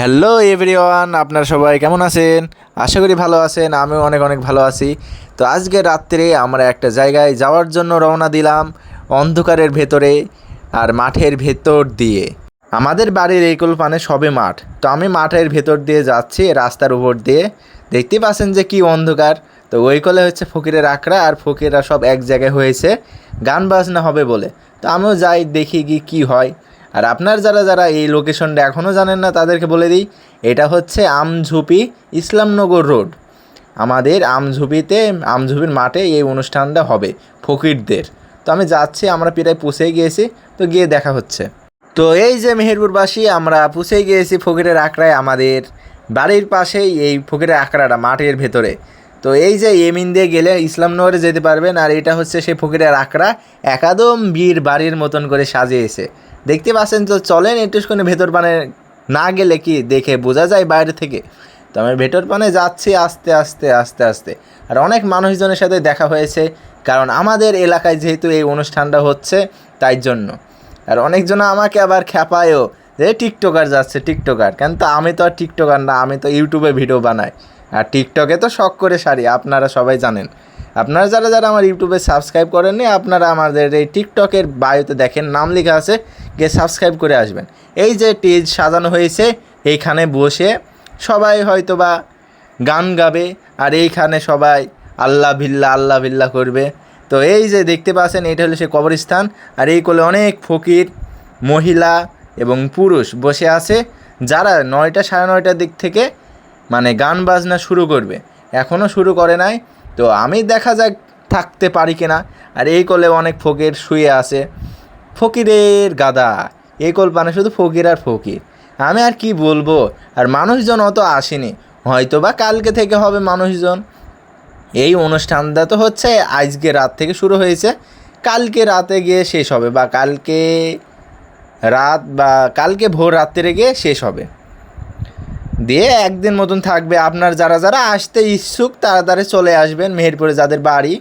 Hello everyone, আপনারা সবাই কেমন আছেন? আশা করি ভালো আছেন। আমিও অনেক অনেক ভালো আছি। তো আজকে রাত্রে আমরা একটা জায়গায় যাওয়ার জন্য রওনা দিলাম, অন্ধকারের ভেতরে আর মাঠের ভেতর দিয়ে। আমাদের বাড়ির এই পানে সবে মাঠ। তো আমি মাঠের ভেতর দিয়ে যাচ্ছি, রাস্তার উপর দিয়ে। দেখতে পাচ্ছেন যে কি অন্ধকার। তো ওই কোলে হচ্ছে ফকিরের আখড়া, আর ফকিররা সব এক জায়গায় হয়েছে গান বাজনা হবে বলে। তো আমিও যাই, দেখি কি হয়। আর আপনার যারা যারা এই লোকেশনটা এখনও জানেন না তাদেরকে বলে দিই, এটা হচ্ছে আমঝুপি ইসলামনগর রোড। আমাদের আমঝুপির মাঠে এই অনুষ্ঠানটা হবে ফকিরদের। তো আমি যাচ্ছি, আমরা প্রায় পৌঁছে গিয়েছি। তো গিয়ে দেখা হচ্ছে। তো এই যে মেহেরপুরবাসী, আমরা পৌঁছে গিয়েছি ফকিরের আখড়ায়। আমাদের বাড়ির পাশেই এই ফকিরের আখড়াটা, মাঠের ভেতরে। তো এই যে এমিন দিয়ে গেলে ইসলামনগরে যেতে পারবেন। আর এটা হচ্ছে সেই ফকিরের আখড়া, একদম বীর বাড়ির মতন করে সাজিয়েছে। দেখতে পাচ্ছেন? তো চলেন একটুখানি ভেতর পানে, না গেলে কি দেখে বোঝা যায় বাইরে থেকে। তো আমি ভেতর পানে যাচ্ছি আস্তে আস্তে আস্তে আস্তে। আর অনেক মানুষজনের সাথে দেখা হয়েছে, কারণ আমাদের এলাকায় যেহেতু এই অনুষ্ঠানটা হচ্ছে তাই জন্য। আর অনেকজন আমাকে আবার খ্যাপায়ও যে টিকটকার যাচ্ছে, টিকটকার। কিন্তু আমি তো আর টিকটকার না, আমি তো ইউটিউবে ভিডিও বানাই। আর টিকটকে তো শখ করে সারি, আপনারা সবাই জানেন। আপনারা যারা যারা আমার ইউটিউবে সাবস্ক্রাইব করেননি, আপনারা আমাদের এই টিকটকের বায়োতে দেখেন, নাম লেখা আছে, গিয়ে সাবস্ক্রাইব করে আসবেন। এই যে স্টেজ সাজানো হয়েছে, এইখানে বসে সবাই হয়তো বা গান গাবে, আর এইখানে সবাই আল্লাহ বিল্লাহ করবে। তো এই যে দেখতে পাচ্ছেন, এটা হলো সে কবরস্থান। আর এই কোলে অনেক ফকির, মহিলা এবং পুরুষ বসে আছে, যারা 9টা সাড়ে 9টার দিক থেকে মানে গান বাজনা শুরু করবে। এখনও শুরু করে নাই। তো আমি দেখা যাক থাকতে পারি কিনা। আর এই কোলে অনেক ফকির শুয়ে আছে, ফকিরের গাদা। এই কোল পানে শুধু ফকির আর ফকির। আমি আর কি বলবো। আর মানুষজন অত আসেনি, হয়তো বা কালকে থেকে হবে মানুষজন। এই অনুষ্ঠানটা তো হচ্ছে আজকে রাত থেকে শুরু হয়েছে, কালকে রাতে গিয়ে শেষ হবে, বা কালকে ভোর রাত্রে গিয়ে শেষ হবে। দিয়ে একদিন মতন থাকবে। আপনার যারা যারা আসতে ইচ্ছুক তাড়াতাড়ি চলে আসবেন মেহেরপুরে, যাদের বাড়ি।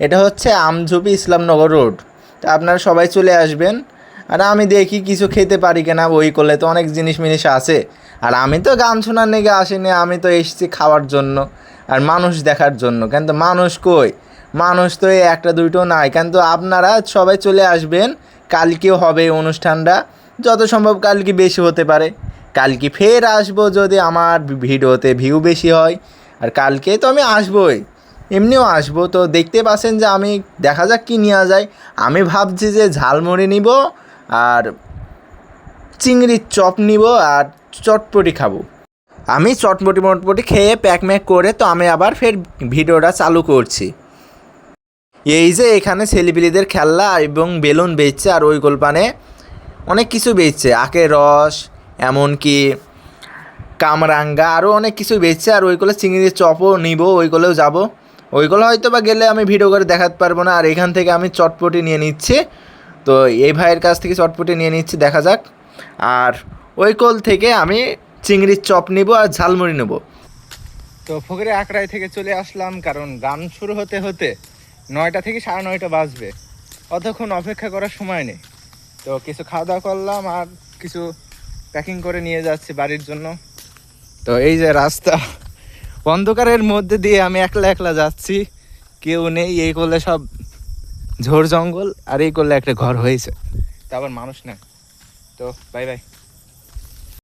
এটা হচ্ছে আমঝুপি ইসলামনগর রোড। তা আপনারা সবাই চলে আসবেন। আর আমি দেখি কিছু খেতে পারি কিনা, ওই করলে তো অনেক জিনিস আছে। আর আমি তো গান শোনার নেগে আসিনি, আমি তো এসেছি খাওয়ার জন্য আর মানুষ দেখার জন্য। কিন্তু মানুষ কই? মানুষ তো এই একটা দুইটো নাই। কিন্তু আপনারা সবাই চলে আসবেন, কালকেও হবে অনুষ্ঠানটা। যত সম্ভব কালকে বেশি হতে পারে। কালকে ফের আসবো যদি আমার ভিডিওতে ভিউ বেশি হয়। আর কালকে তো আমি আসবোই, এমনিও আসবো। তো দেখতে পাচ্ছেন যে আমি দেখা যাক কী নেওয়া যায়। আমি ভাবছি যে ঝালমুড়ি নিব, আর চিংড়ির চপ নিব, আর চটপটি খাবো। আমি চটপটি খেয়ে প্যাক করে তো আমি আবার ফের ভিডিওটা চালু করছি। এই যে এখানে ছেলেপিলেদের খেলনা এবং বেলুন বেচছে, আর ওই গোলপানে অনেক কিছু বেচছে, আখের রস, এমনকি কামরাঙ্গা, আরও অনেক কিছু বেচছে। আর ওইগুলো চিংড়ির চপও নিব, ওইগুলোও যাব। ওইগুলো হয়তো বা গেলে আমি ভিডিও করে দেখাতে পারবো না। আর এখান থেকে আমি চটপটি নিয়ে নিচ্ছি। তো এই ভাইয়ের কাছ থেকে চটপটি নিয়ে নিচ্ছি, দেখা যাক। আর ওই কোল থেকে আমি চিংড়ির চপ নিব আর ঝালমুড়ি নেব। তো ফকিরের আখড়ায় থেকে চলে আসলাম, কারণ গান শুরু হতে হতে 9টা থেকে সাড়ে 9টা বাজবে। অতক্ষণ অপেক্ষা করার সময় নেই। তো কিছু খাওয়া দাওয়া করলাম, আর কিছু প্যাকিং করে নিয়ে যাচ্ছি বাড়ির জন্য। তো এই যে রাস্তা, অন্ধকারের মধ্যে দিয়ে আমি একলা একলা যাচ্ছি, কেউ নেই। এই করলে সব ঝোড় জঙ্গল, আর এই করলে একটা ঘর হয়েছে, তারপর মানুষ নেই। তো বাই বাই।